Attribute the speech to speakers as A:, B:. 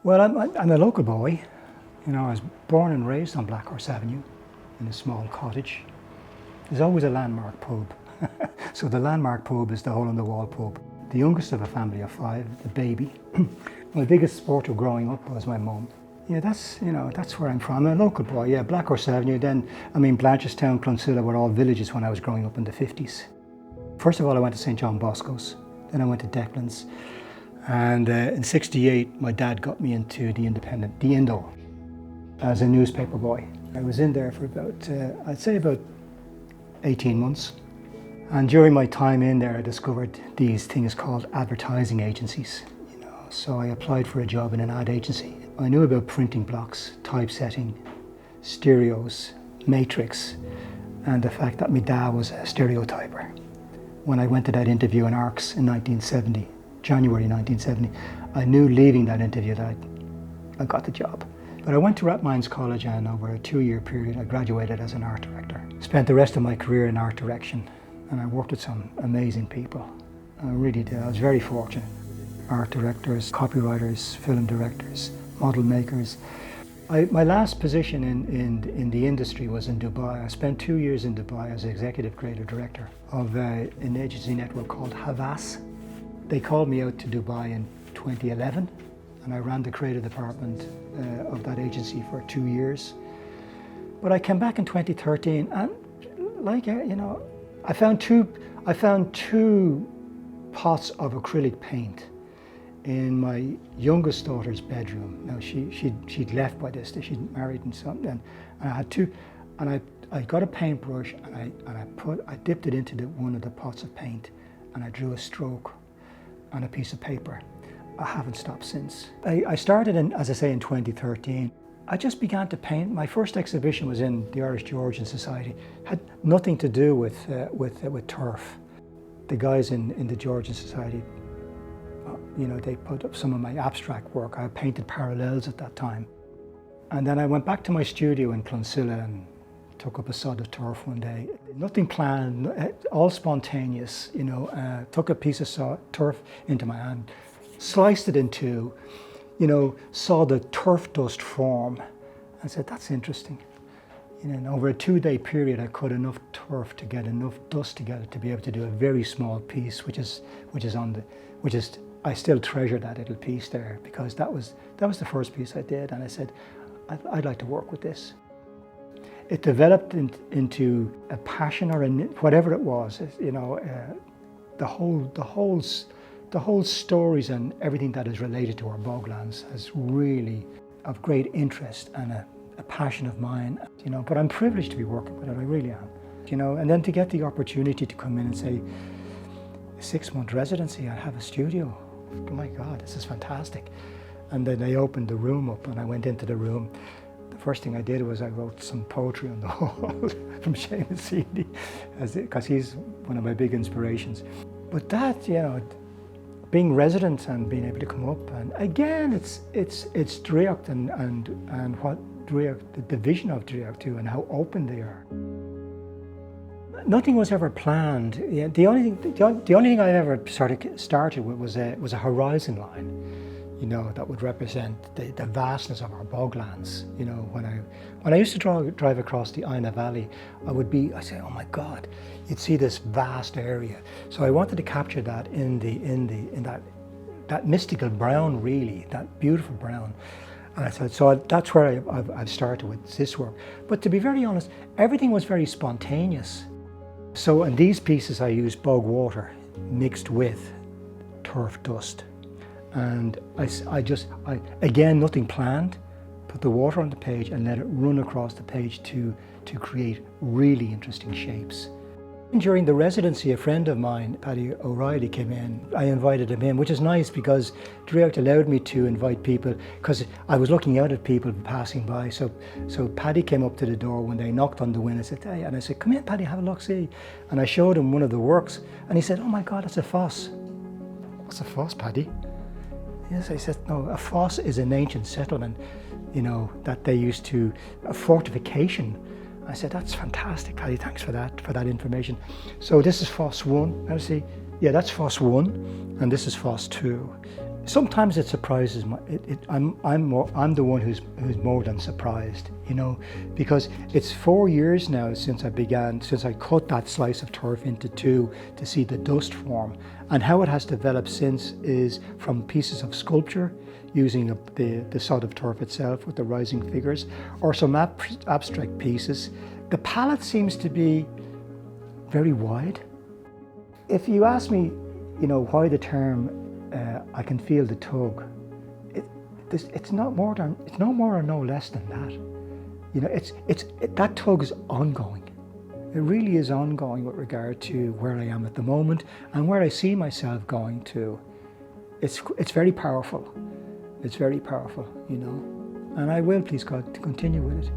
A: Well, I'm a local boy. I was born and raised on Blackhorse Avenue in a small cottage. There's always a landmark pub. So the landmark pub is the hole-in-the-wall pub. The youngest of a family of 5, the baby. My biggest supporter growing up was my mum. Yeah, that's where I'm from. I'm a local boy, yeah, Blackhorse Avenue. Then, Blanchardstown, Clonsilla were all villages when I was growing up in the 50s. First of all, I went to St. John Bosco's. Then I went to Declan's. And in '68, my dad got me into the Independent, the Indo, as a newspaper boy. I was in there for about, I'd say about 18 months. And during my time in there, I discovered these things called advertising agencies. So I applied for a job in an ad agency. I knew about printing blocks, typesetting, stereos, matrix, and the fact that my dad was a stereotyper. When I went to that interview in ARCS in 1970, January 1970, I knew leaving that interview that I got the job. But I went to Rathmines College, and over a 2-year period I graduated as an art director. Spent the rest of my career in art direction, and I worked with some amazing people. I really did. I was very fortunate. Art directors, copywriters, film directors, model makers. My last position in the industry was in Dubai. I spent 2 years in Dubai as executive creative director of an agency network called Havas. They called me out to Dubai in 2011, and I ran the creative department of that agency for 2 years. But I came back in 2013, and I found two pots of acrylic paint in my youngest daughter's bedroom. Now she'd left by this, she'd married and something, and I had two, and I got a paintbrush and I dipped it into one of the pots of paint, and I drew a stroke on a piece of paper. I haven't stopped since. I started as I say, in 2013. I just began to paint. My first exhibition was in the Irish Georgian Society. Had nothing to do with turf. The guys in the Georgian Society, they put up some of my abstract work. I painted parallels at that time. And then I went back to my studio in Clonsilla and took up a sod of turf one day. Nothing planned, all spontaneous, took a piece of turf into my hand, sliced it in two, saw the turf dust form, and said, that's interesting. And over a 2-day period, I cut enough turf to get enough dust together to be able to do a very small piece, I still treasure that little piece there, because that was the first piece I did, and I said, I'd like to work with this. It developed into a passion, or whatever it was, the whole stories and everything that is related to our Boglands is really of great interest and a passion of mine, but I'm privileged to be working with it, I really am. And then to get the opportunity to come in and say, a 6-month residency, I have a studio. Oh my God, this is fantastic. And then they opened the room up, and I went into the room. The first thing I did was I wrote some poetry on the wall from Seamus Heaney, because he's one of my big inspirations. But that, being resident and being able to come up, and again, it's Draíocht and what Draíocht, the vision of Draíocht too, and how open they are. Nothing was ever planned. The only thing I ever started with was a horizon line, that would represent the vastness of our Boglands. When I used to drive across the Ina Valley, I'd say, oh my God, you'd see this vast area. So I wanted to capture that in that mystical brown, really, that beautiful brown. And I thought, so that's where I've started with this work. But to be very honest, everything was very spontaneous. So in these pieces, I used bog water mixed with turf dust. And I again, nothing planned, put the water on the page and let it run across the page to create really interesting shapes. During the residency, a friend of mine, Paddy O'Reilly, came in. I invited him in, which is nice because Draíocht allowed me to invite people, because I was looking out at people passing by. So Paddy came up to the door when they knocked on the window. I said, hey, and I said, come in, Paddy, have a look, see. And I showed him one of the works, and he said, oh my God, that's a foss. What's a foss, Paddy? Yes, I said, no, a foss is an ancient settlement, that they used to, a fortification. I said, that's fantastic, Paddy, thanks for that information. So this is Foss 1, let me see. Yeah, that's Foss 1, and this is Foss 2. Sometimes it surprises me. I'm the one who's more than surprised, you know, because it's 4 years now since I cut that slice of turf into two to see the dust form, and how it has developed since is from pieces of sculpture using the sod of turf itself with the rising figures, or some abstract pieces. The palette seems to be very wide. If you ask me, you know, why the term I can feel the tug, it's no more or no less than that. You know, that tug is ongoing. It really is ongoing with regard to where I am at the moment and where I see myself going to. It's very powerful. It's very powerful, you know, and I will, please God, to continue with it.